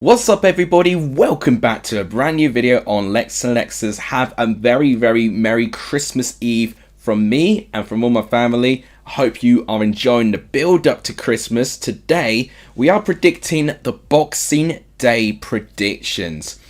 What's up everybody, welcome back to a brand new video on Lex and Lexus. Have a very Merry Christmas Eve from me and from all my family. I hope you are enjoying the build up to Christmas. Today we are predicting the Boxing Day predictions.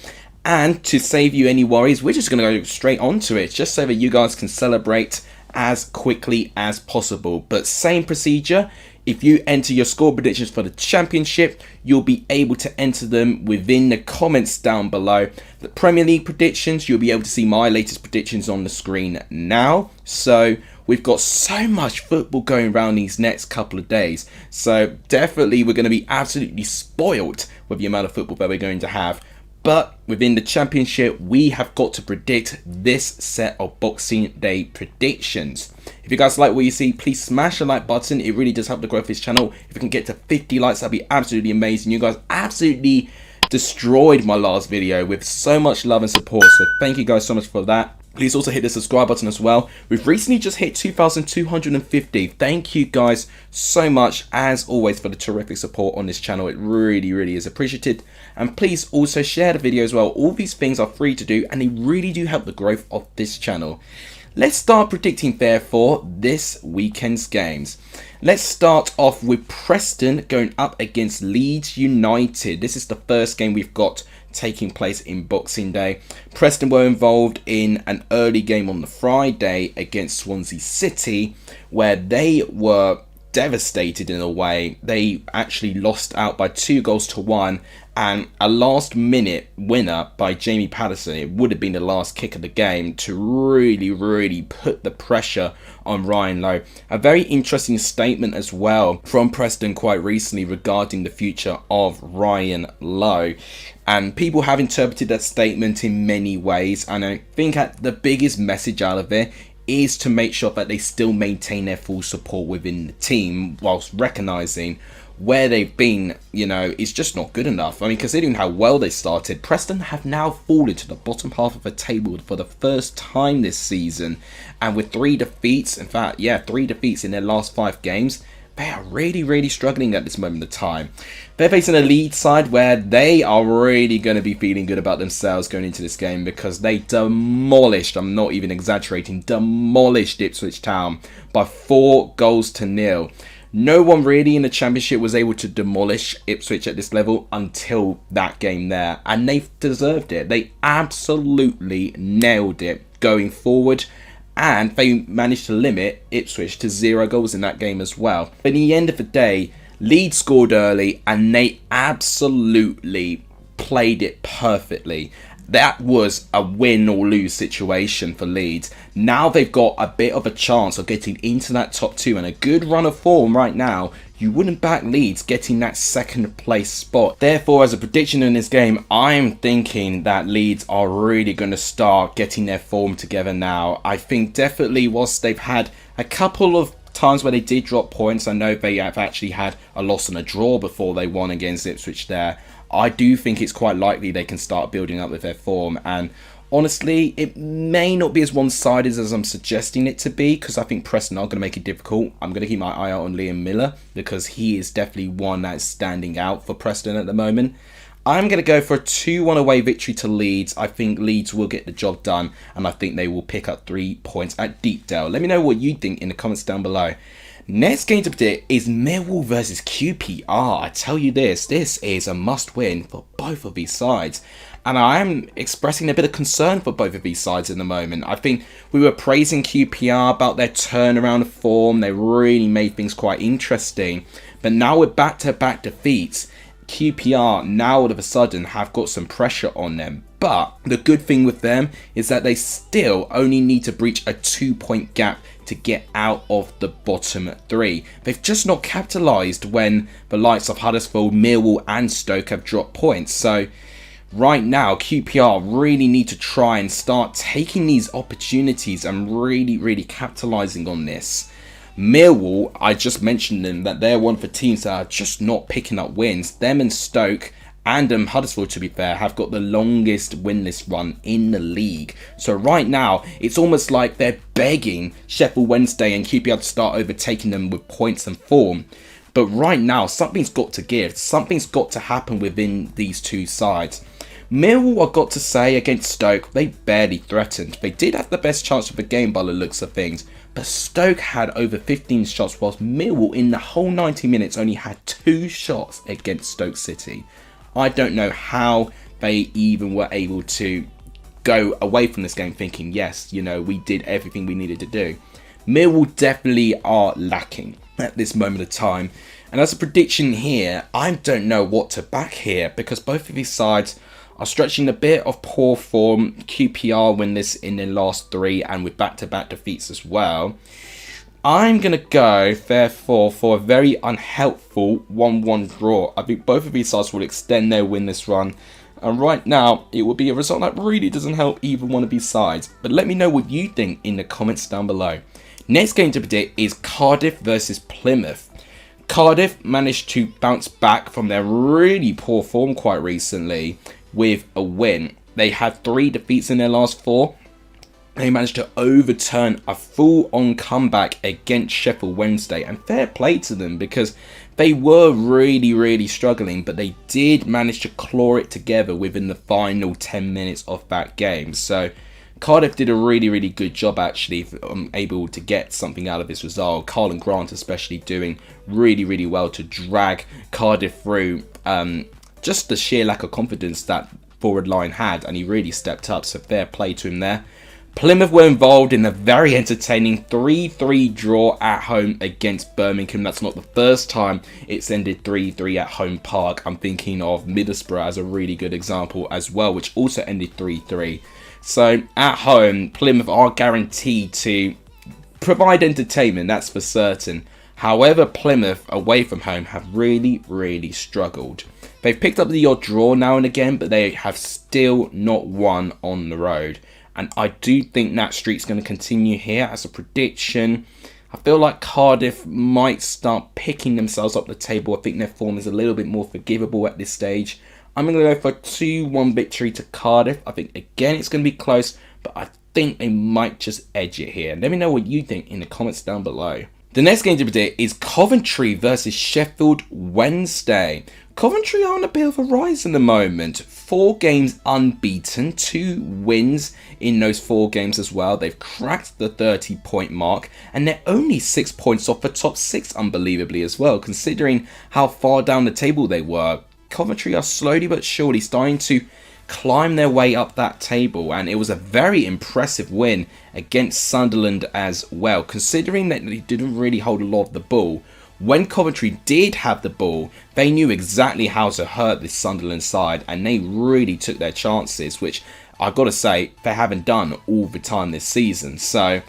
And to save you any worries, we're just going to go straight onto it just so that you guys can celebrate as quickly as possible. But same procedure. If you enter your score predictions for the championship, you'll be able to enter them within the comments down below. The Premier League predictions, you'll be able to see my latest predictions on the screen now. So we've got so much football going around these next couple of days. So definitely we're going to be absolutely spoiled with the amount of football that we're going to have. But within the championship, we have got to predict this set of Boxing Day predictions. If you guys like what you see, please smash the like button. It really does help the growth of this channel. If we can get to 50 likes, that'd be absolutely amazing. You guys absolutely destroyed my last video with so much love and support. So thank you guys so much for that. Please also hit the subscribe button as well. We've recently just hit 2,250. Thank you guys so much, as always, for the terrific support on this channel. It really is appreciated. And please also share the video as well. All these things are free to do, and they really do help the growth of this channel. Let's start predicting, therefore, this weekend's games. Let's start off with Preston going up against Leeds United. This is the first game we've got taking place in Boxing Day. Preston were involved in an early game on the Friday against Swansea City, where they were devastated in a way. They actually lost out by 2-1, and a last minute winner by Jamie Patterson, it would have been the last kick of the game, to really put the pressure on Ryan Lowe. A very interesting statement as well from Preston quite recently regarding the future of Ryan Lowe. And people have interpreted that statement in many ways, and I think the biggest message out of it is to make sure that they still maintain their full support within the team, whilst recognising where they've been, is just not good enough. I mean, considering how well they started, Preston have now fallen to the bottom half of the table for the first time this season. And with 3 defeats, in fact, 3 defeats in their last 5 games, they are really struggling at this moment of time. They're facing a Leeds side where they are really going to be feeling good about themselves going into this game, because they demolished, I'm not even exaggerating, demolished Ipswich Town by 4-0. No one really in the championship was able to demolish Ipswich at this level until that game there, and they've deserved it. They absolutely nailed it going forward. And they managed to limit Ipswich to 0 goals in that game as well. But in the end of the day, Leeds scored early and they absolutely played it perfectly. That was a win or lose situation for Leeds. Now they've got a bit of a chance of getting into that top 2 and a good run of form right now. You wouldn't back Leeds getting that 2nd place spot. Therefore, as a prediction in this game, I'm thinking that Leeds are really going to start getting their form together now. I think definitely whilst they've had a couple of times where they did drop points, I know they have actually had a loss and a draw before they won against Ipswich there. I do think it's quite likely they can start building up with their form, and honestly, it may not be as one-sided as I'm suggesting it to be, because I think Preston are going to make it difficult. I'm going to keep my eye out on Liam Miller, because he is definitely one that's standing out for Preston at the moment. I'm going to go for a 2-1 away victory to Leeds. I think Leeds will get the job done, and I think they will pick up 3 points at Deepdale. Let me know what you think in the comments down below. Next game to predict is Millwall versus QPR. I tell you this is a must-win for both of these sides. And I am expressing a bit of concern for both of these sides in the moment. I think we were praising QPR about their turnaround of form. They really made things quite interesting. But now with back-to-back defeats, QPR now all of a sudden have got some pressure on them. But the good thing with them is that they still only need to breach a 2-point gap to get out of the bottom 3. They've just not capitalised when the likes of Huddersfield, Millwall and Stoke have dropped points. So right now, QPR really need to try and start taking these opportunities and really capitalising on this. Millwall, I just mentioned them, that they're one for teams that are just not picking up wins. Them and Stoke and Huddersfield, to be fair, have got the longest winless run in the league. So right now, it's almost like they're begging Sheffield Wednesday and QPR to start overtaking them with points and form. But right now, something's got to give. Something's got to happen within these two sides. Millwall, I've got to say, against Stoke, they barely threatened. They did have the best chance of the game by the looks of things. But Stoke had over 15 shots, whilst Millwall in the whole 90 minutes only had 2 shots against Stoke City. I don't know how they even were able to go away from this game thinking, yes, you know, we did everything we needed to do. Millwall definitely are lacking at this moment of time. And as a prediction here, I don't know what to back here, because both of these sides are stretching a bit of poor form. QPR win this in their last 3 and with back-to-back defeats as well. I'm going to go, therefore, for a very unhelpful 1-1 draw. I think both of these sides will extend their winless run. And right now, it will be a result that really doesn't help either one of these sides. But let me know what you think in the comments down below. Next game to predict is Cardiff versus Plymouth. Cardiff managed to bounce back from their really poor form quite recently with a win. They had 3 defeats in their last 4. They managed to overturn a full-on comeback against Sheffield Wednesday, and fair play to them because they were really struggling, but they did manage to claw it together within the final 10 minutes of that game. So Cardiff did a really good job actually, able to get something out of this result. Carlin Grant especially doing really well to drag Cardiff through just the sheer lack of confidence that forward line had, and he really stepped up, so fair play to him there. Plymouth were involved in a very entertaining 3-3 draw at home against Birmingham. That's not the first time it's ended 3-3 at home park. I'm thinking of Middlesbrough as a really good example as well, which also ended 3-3. So at home, Plymouth are guaranteed to provide entertainment, that's for certain. However, Plymouth away from home have really struggled. They've picked up the odd draw now and again, but they have still not won on the road. And I do think that streak's going to continue here. As a prediction, I feel like Cardiff might start picking themselves up the table. I think their form is a little bit more forgivable at this stage. I'm going to go for a 2-1 victory to Cardiff. I think, again, it's going to be close, but I think they might just edge it here. Let me know what you think in the comments down below. The next game to predict is Coventry versus Sheffield Wednesday. Coventry are on a bit of a rise in the moment. 4 games unbeaten, 2 wins in those 4 games as well. They've cracked the 30-point mark, and they're only 6 points off the top 6, unbelievably as well, considering how far down the table they were. Coventry are slowly but surely starting to climb their way up that table, and it was a very impressive win against Sunderland as well, considering that they didn't really hold a lot of the ball. When Coventry did have the ball, they knew exactly how to hurt this Sunderland side, and they really took their chances, which I've got to say they haven't done all the time this season. So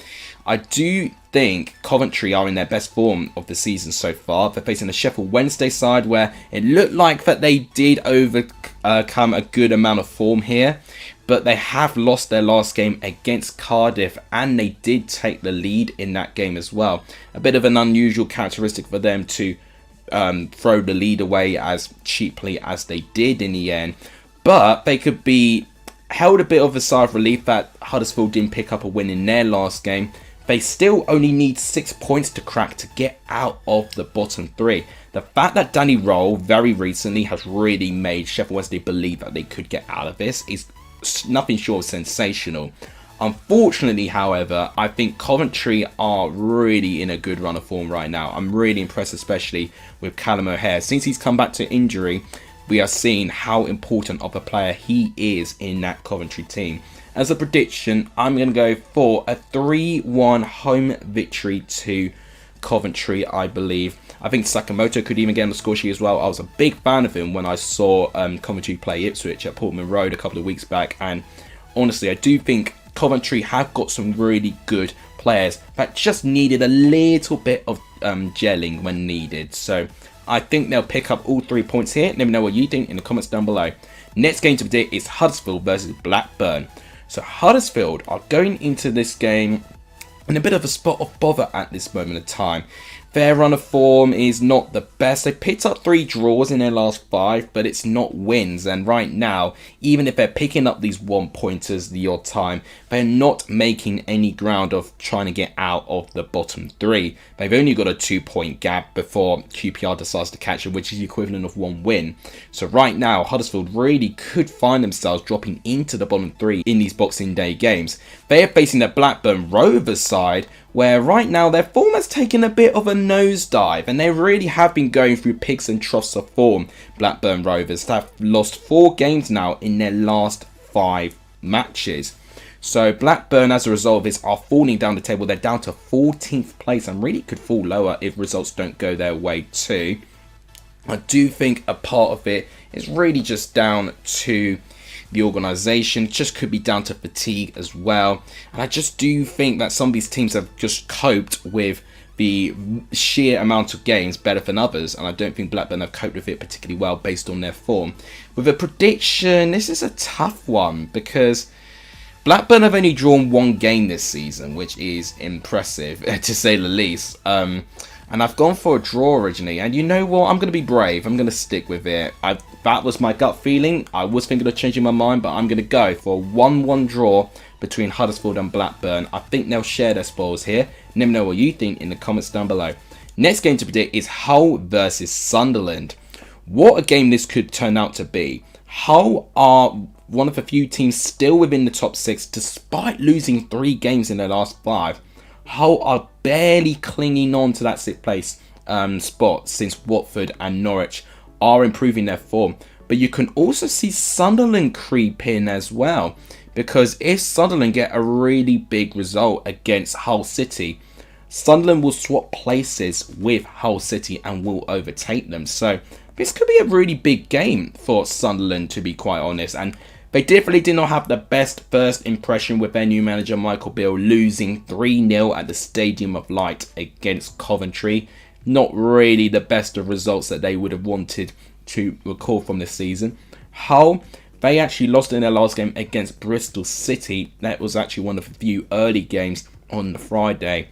I do think Coventry are in their best form of the season so far. They're facing the Sheffield Wednesday side where it looked like that they did overcome a good amount of form here, but they have lost their last game against Cardiff, and they did take the lead in that game as well. A bit of an unusual characteristic for them to throw the lead away as cheaply as they did in the end, but they could be held a bit of a sigh of relief that Huddersfield didn't pick up a win in their last game. They still only need 6 points to crack to get out of the bottom 3. The fact that Danny Roll very recently has really made Sheffield Wednesday believe that they could get out of this is nothing short of sensational. Unfortunately, however, I think Coventry are really in a good run of form right now. I'm really impressed, especially with Callum O'Hare. Since he's come back to injury, we are seeing how important of a player he is in that Coventry team. As a prediction, I'm going to go for a 3-1 home victory to Coventry, I believe. I think Sakamoto could even get on the score sheet as well. I was a big fan of him when I saw Coventry play Ipswich at Portman Road a couple of weeks back. And honestly, I do think Coventry have got some really good players that just needed a little bit of gelling when needed. So I think they'll pick up all 3 points here. Let me know what you think in the comments down below. Next game to predict is Huddersfield versus Blackburn. So Huddersfield are going into this game in a bit of a spot of bother at this moment of time. Their run of form is not the best. They picked up 3 draws in their last 5, but it's not wins. And right now, even if they're picking up these 1-pointers the odd time, they're not making any ground of trying to get out of the bottom 3. They've only got a 2-point gap before QPR decides to catch them, which is the equivalent of 1 win. So right now, Huddersfield really could find themselves dropping into the bottom 3 in these Boxing Day games. They are facing the Blackburn Rovers side, where right now their form has taken a bit of a nosedive, and they really have been going through peaks and troughs of form. Blackburn Rovers have lost 4 games now in their last 5 matches. So Blackburn, as a result of this, are falling down the table. They're down to 14th place and really could fall lower if results don't go their way too. I do think a part of it is really just down to the organisation. Just could be down to fatigue as well. And I just do think that some of these teams have just coped with the sheer amount of games better than others. And I don't think Blackburn have coped with it particularly well based on their form. With a prediction, this is a tough one because Blackburn have only drawn 1 game this season, which is impressive to say the least. And I've gone for a draw originally. And you know what? I'm going to be brave. I'm going to stick with it. That was my gut feeling. I was thinking of changing my mind, but I'm going to go for a 1-1 draw between Huddersfield and Blackburn. I think they'll share their spoils here. Let me know what you think in the comments down below. Next game to predict is Hull versus Sunderland. What a game this could turn out to be. Hull are one of the few teams still within the top 6 despite losing 3 games in their last 5. Hull are barely clinging on to that 6th place spot since Watford and Norwich are improving their form. But you can also see Sunderland creep in as well, because if Sunderland get a really big result against Hull City, Sunderland will swap places with Hull City and will overtake them. So this could be a really big game for Sunderland, to be quite honest. And they definitely did not have the best first impression with their new manager Michael Beale losing 3-0 at the Stadium of Light against Coventry. Not really the best of results that they would have wanted to recall from this season. Hull, they actually lost in their last game against Bristol City. That was actually one of the few early games on the Friday.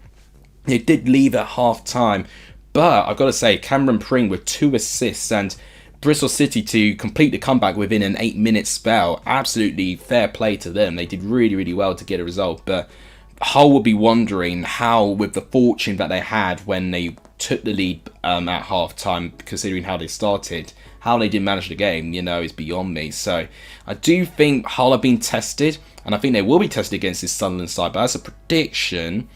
They did leave at half time, but I've got to say, Cameron Pring with 2 assists and Bristol City to complete the comeback within an 8-minute spell. Absolutely fair play to them. They did really, really well to get a result. But Hull will be wondering how, with the fortune that they had when they took the lead at half-time, considering how they started, how they did manage the game, you know, is beyond me. So I do think Hull have been tested, and I think they will be tested against this Sunderland side. But as a prediction,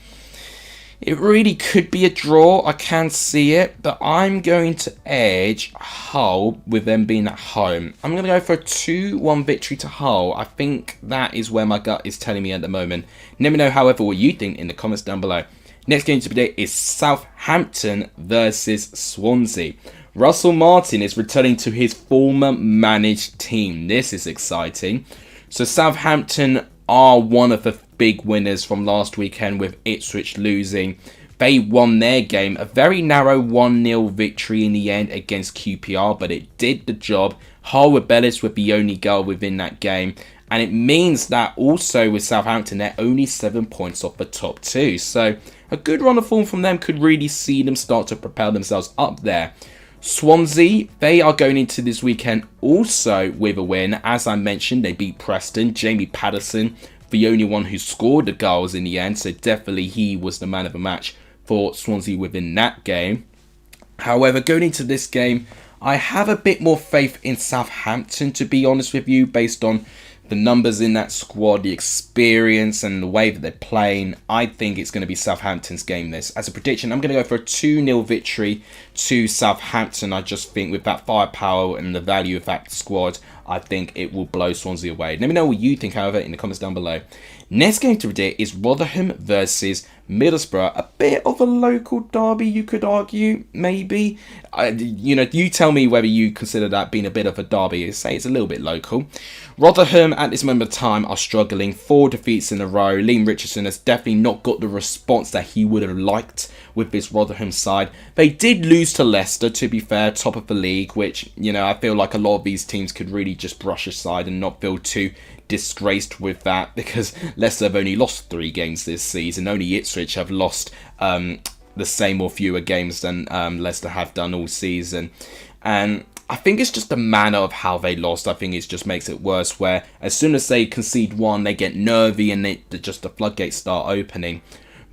it really could be a draw. I can see it, but I'm going to edge Hull with them being at home. I'm going to go for a 2-1 victory to Hull. I think that is where my gut is telling me at the moment. Let me know, however, what you think in the comments down below. Next game to predict is Southampton versus Swansea. Russell Martin is returning to his former managed team. This is exciting. So Southampton are one of the big winners from last weekend with Ipswich losing. They won their game, a very narrow 1-0 victory in the end against QPR, but it did the job. Hull rebellious with the only goal within that game, and it means that also with Southampton they're only 7 points off the top 2. So a good run of form from them could really see them start to propel themselves up there. Swansea, they are going into this weekend also with a win. As I mentioned, they beat Preston. Jamie Patterson, the only one who scored the goals in the end, so definitely he was the man of the match for Swansea within that game. However, going into this game, I have a bit more faith in Southampton, to be honest with you, based on the numbers in that squad, the experience and the way that they're playing. I think it's going to be Southampton's game this. As a prediction, I'm going to go for a 2-0 victory to Southampton. I just think with that firepower and the value of that squad, I think it will blow Swansea away. Let me know what you think, however, in the comments down below. Next game to predict is Rotherham versus Middlesbrough. A bit of a local derby, you could argue, maybe. You tell me whether you consider that being a bit of a derby. Say it's a little bit local. Rotherham, at this moment of time, are struggling. 4 defeats in a row. Liam Richardson has definitely not got the response that he would have liked with this Rotherham side. They did lose to Leicester, to be fair, top of the league, which, I feel like a lot of these teams could really just brush aside and not feel too disgraced with that, because Leicester have only lost 3 games this season. Only Ipswich have lost the same or fewer games than Leicester have done all season. And I think it's just the manner of how they lost. I think it just makes it worse, where as soon as they concede one, they get nervy and just the floodgates start opening.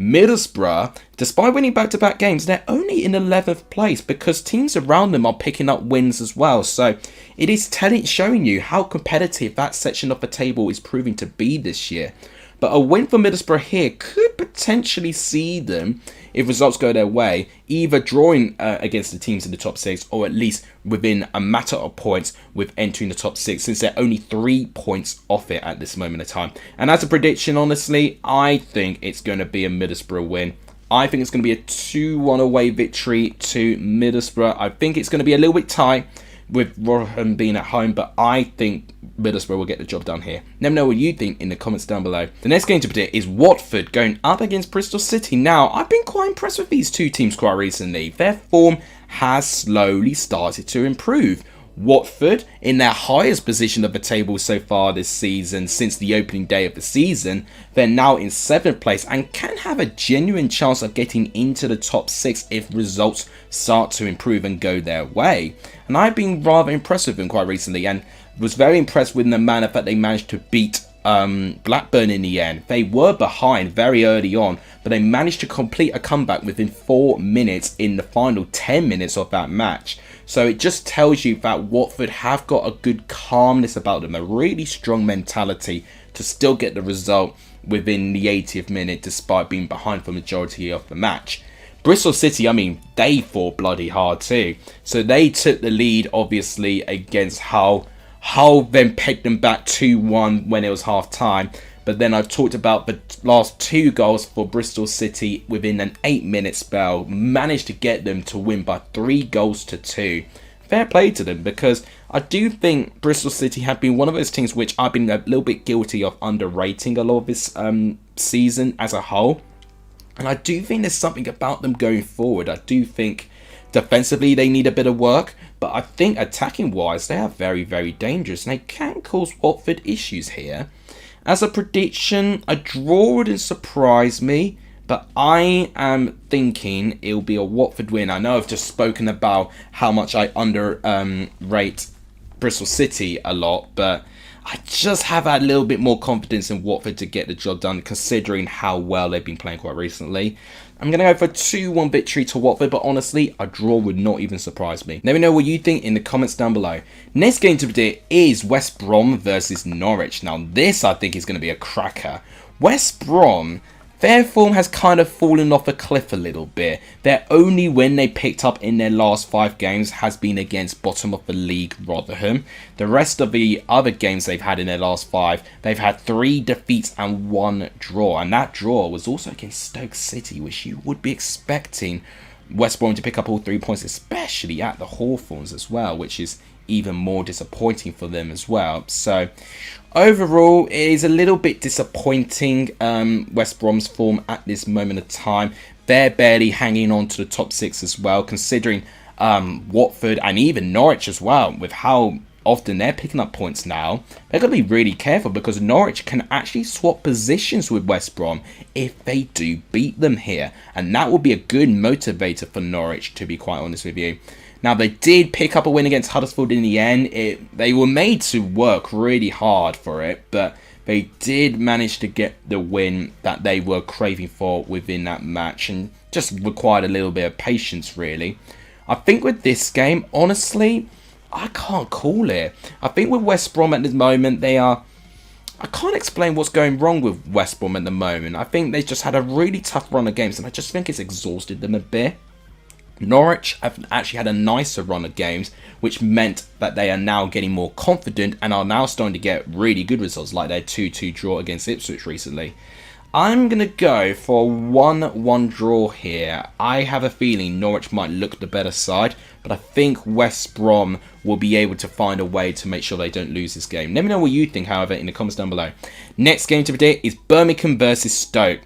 Middlesbrough, despite winning back-to-back games, they're only in 11th place because teams around them are picking up wins as well. So it is showing you how competitive that section of the table is proving to be this year. But a win for Middlesbrough here could potentially see them, if results go their way, either drawing against the teams in the top 6 or at least within a matter of points with entering the top 6, since they're only 3 points off it at this moment of time. And as a prediction, honestly, I think it's going to be a Middlesbrough win. I think it's going to be a 2-1 away victory to Middlesbrough. I think it's going to be a little bit tight with Rotherham being at home, but I think Middlesbrough will get the job done here. Let me know what you think in the comments down below. The next game to predict is Watford going up against Bristol City. Now, I've been quite impressed with these two teams quite recently. Their form has slowly started to improve. Watford, in their highest position of the table so far this season, since the opening day of the season, they're now in 7th place and can have a genuine chance of getting into the top 6 if results start to improve and go their way. And I've been rather impressed with them quite recently, and was very impressed with the manner that they managed to beat Blackburn in the end. They were behind very early on, but they managed to complete a comeback within 4 minutes in the final 10 minutes of that match. So it just tells you that Watford have got a good calmness about them, a really strong mentality to still get the result within the 80th minute despite being behind for the majority of the match. Bristol City, I mean, they fought bloody hard too. So they took the lead, obviously, against Hull. Hull then pegged them back 2-1 when it was half time. But then I've talked about the last 2 goals for Bristol City within an 8-minute spell. Managed to get them to win by 3 goals to 2. Fair play to them, because I do think Bristol City have been one of those teams which I've been a little bit guilty of underrating a lot of this season as a whole. And I do think there's something about them going forward. I do think defensively they need a bit of work, but I think attacking wise they are very, very dangerous and they can cause Watford issues here. As a prediction, a draw wouldn't surprise me, but I am thinking it'll be a Watford win. I know I've just spoken about how much I underrate Bristol City a lot, but I just have a little bit more confidence in Watford to get the job done, considering how well they've been playing quite recently. I'm going to go for a 2-1 victory to Watford, but honestly, a draw would not even surprise me. Let me know what you think in the comments down below. Next game to predict is West Brom versus Norwich. Now, this I think is going to be a cracker. West Brom, their form has kind of fallen off a cliff a little bit. Their only win they picked up in their last 5 games has been against bottom of the league Rotherham. The rest of the other games they've had in their last 5, they've had 3 defeats and 1 draw. And that draw was also against Stoke City, which you would be expecting West Brom to pick up all 3 points, especially at the Hawthorns as well, which is even more disappointing for them as well. So overall, it is a little bit disappointing, West Brom's form at this moment of time. They're barely hanging on to the top 6 as well, considering Watford and even Norwich as well, with how often they're picking up points now. They're going to be really careful, because Norwich can actually swap positions with West Brom if they do beat them here. And that will be a good motivator for Norwich, to be quite honest with you. Now, they did pick up a win against Huddersfield in the end. They were made to work really hard for it, but they did manage to get the win that they were craving for within that match, and just required a little bit of patience, really. I think with this game, honestly, I can't call it. I think with West Brom at this moment, I can't explain what's going wrong with West Brom at the moment. I think they just had a really tough run of games, and I just think it's exhausted them a bit. Norwich have actually had a nicer run of games, which meant that they are now getting more confident and are now starting to get really good results, like their 2-2 draw against Ipswich recently. I'm going to go for a 1-1 draw here. I have a feeling Norwich might look the better side, but I think West Brom will be able to find a way to make sure they don't lose this game. Let me know what you think, however, in the comments down below. Next game to predict is Birmingham versus Stoke.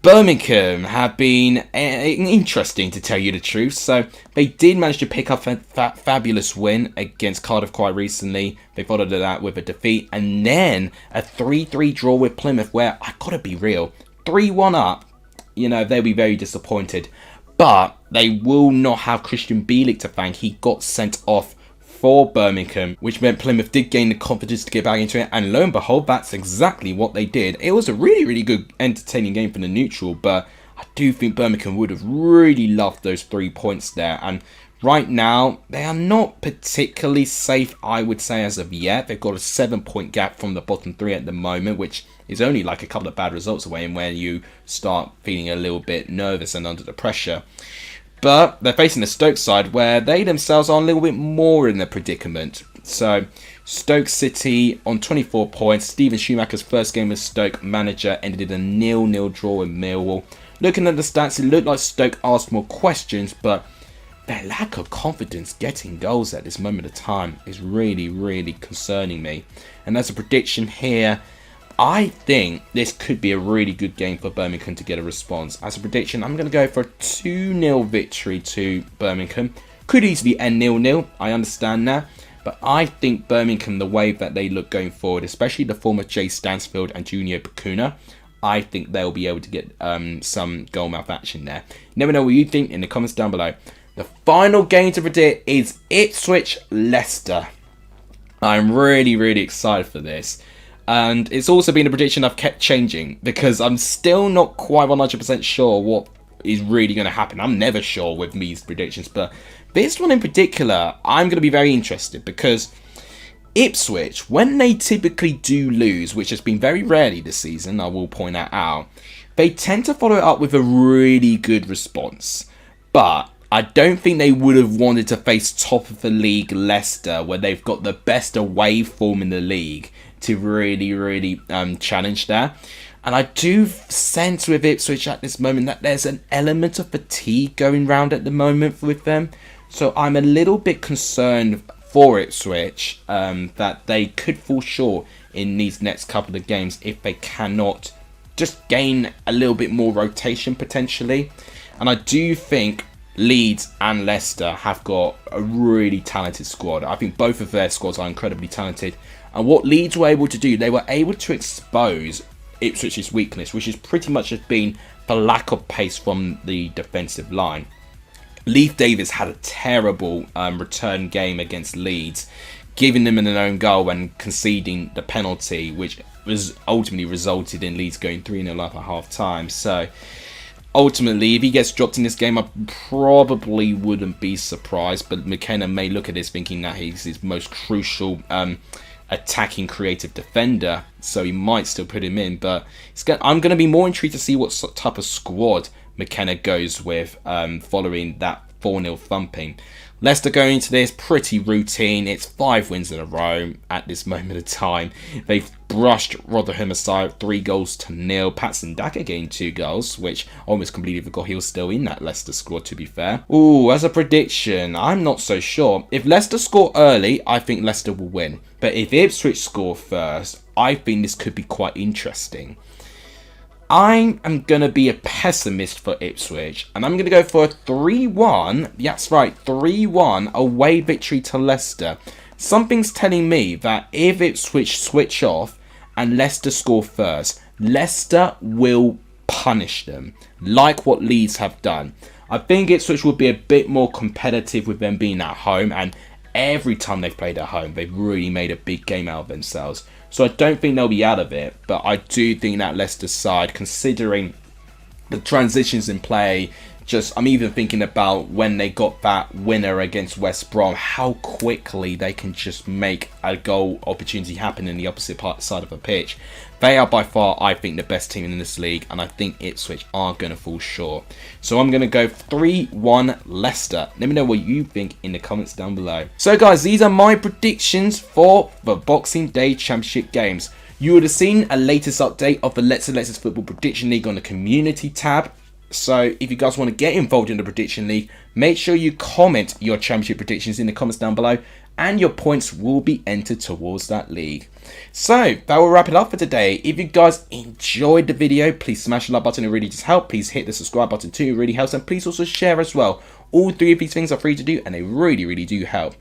Birmingham have been interesting, to tell you the truth. So they did manage to pick up a fabulous win against Cardiff quite recently. They followed that with a defeat and then a 3-3 draw with Plymouth, where I gotta be real, 3-1 up. You know, they'll be very disappointed. But they will not have Christian Bielik to thank. He got sent off for Birmingham, which meant Plymouth did gain the confidence to get back into it, and lo and behold, that's exactly what they did. It was a really good, entertaining game for the neutral, but I do think Birmingham would have really loved those 3 points there, and right now, they are not particularly safe, I would say, as of yet. They've got a 7-point gap from the bottom 3 at the moment, which is only like a couple of bad results away, and where you start feeling a little bit nervous and under the pressure. But they're facing the Stoke side, where they themselves are a little bit more in the predicament. So, Stoke City on 24 points. Steven Schumacher's first game as Stoke manager ended in a 0-0 draw with Millwall. Looking at the stats, it looked like Stoke asked more questions, but their lack of confidence getting goals at this moment of time is really concerning me. And as a prediction here, I think this could be a really good game for Birmingham to get a response. As a prediction, I'm going to go for a 2-0 victory to Birmingham. Could easily end 0-0, I understand that. But I think Birmingham, the way that they look going forward, especially the form of Jay Stansfield and Junior Bacuna, I think they'll be able to get some goal-mouth action there. Never know what you think in the comments down below. The final game to predict is Ipswich-Leicester. I'm really excited for this. And it's also been a prediction I've kept changing, because I'm still not quite 100% sure what is really going to happen. I'm never sure with these predictions, but this one in particular, I'm going to be very interested, because Ipswich, when they typically do lose, which has been very rarely this season, I will point that out, they tend to follow it up with a really good response. But I don't think they would have wanted to face top of the league Leicester, where they've got the best away form in the league, to really challenge there. And I do sense with Ipswich at this moment that there's an element of fatigue going round at the moment with them. So I'm a little bit concerned for Ipswich that they could fall short in these next couple of games if they cannot just gain a little bit more rotation potentially. And I do think Leeds and Leicester have got a really talented squad. I think both of their squads are incredibly talented. And what Leeds were able to do, they were able to expose Ipswich's weakness, which has pretty much just been the lack of pace from the defensive line. Leif Davis had a terrible return game against Leeds, giving them an own goal and conceding the penalty, which was ultimately resulted in Leeds going 3-0 up at half time. So ultimately, if he gets dropped in this game, I probably wouldn't be surprised. But McKenna may look at this thinking that he's his most crucial attacking creative defender, so he might still put him in. But I'm going to be more intrigued to see what type of squad McKenna goes with following that 4-0 thumping. Leicester going into this pretty routine. It's 5 wins in a row at this moment of time. They've brushed Rotherham aside 3-0. Patson Daka getting 2 goals, which I almost completely forgot he was still in that Leicester squad, to be fair. Ooh, as a prediction, I'm not so sure. If Leicester score early, I think Leicester will win. But if Ipswich score first, I think this could be quite interesting. I am going to be a pessimist for Ipswich, and I'm going to go for a 3-1, that's right, 3-1 away victory to Leicester. Something's telling me that if Ipswich switch off and Leicester score first, Leicester will punish them, like what Leeds have done. I think Ipswich will be a bit more competitive with them being at home, and every time they've played at home, they've really made a big game out of themselves. So I don't think they'll be out of it, but I do think that Leicester side, considering the transitions in play, I'm even thinking about when they got that winner against West Brom, how quickly they can just make a goal opportunity happen in the opposite side of the pitch. They are by far, I think, the best team in this league, and I think Ipswich are going to fall short. So I'm going to go 3-1 Leicester. Let me know what you think in the comments down below. So guys, these are my predictions for the Boxing Day Championship games. You would have seen a latest update of the Let's Alexis Football Prediction League on the community tab. So if you guys want to get involved in the Prediction League, make sure you comment your championship predictions in the comments down below, and your points will be entered towards that league. So that will wrap it up for today. If you guys enjoyed the video, please smash the like button, it really does help. Please hit the subscribe button too, it really helps, and please also share as well. All 3 of these things are free to do, and they really do help.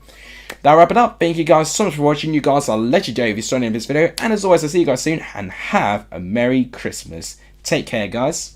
That'll wrap it up. Thank you guys so much for watching. You guys are legendary if you're starting in this video, and as always, I'll see you guys soon, and have a Merry Christmas. Take care, guys.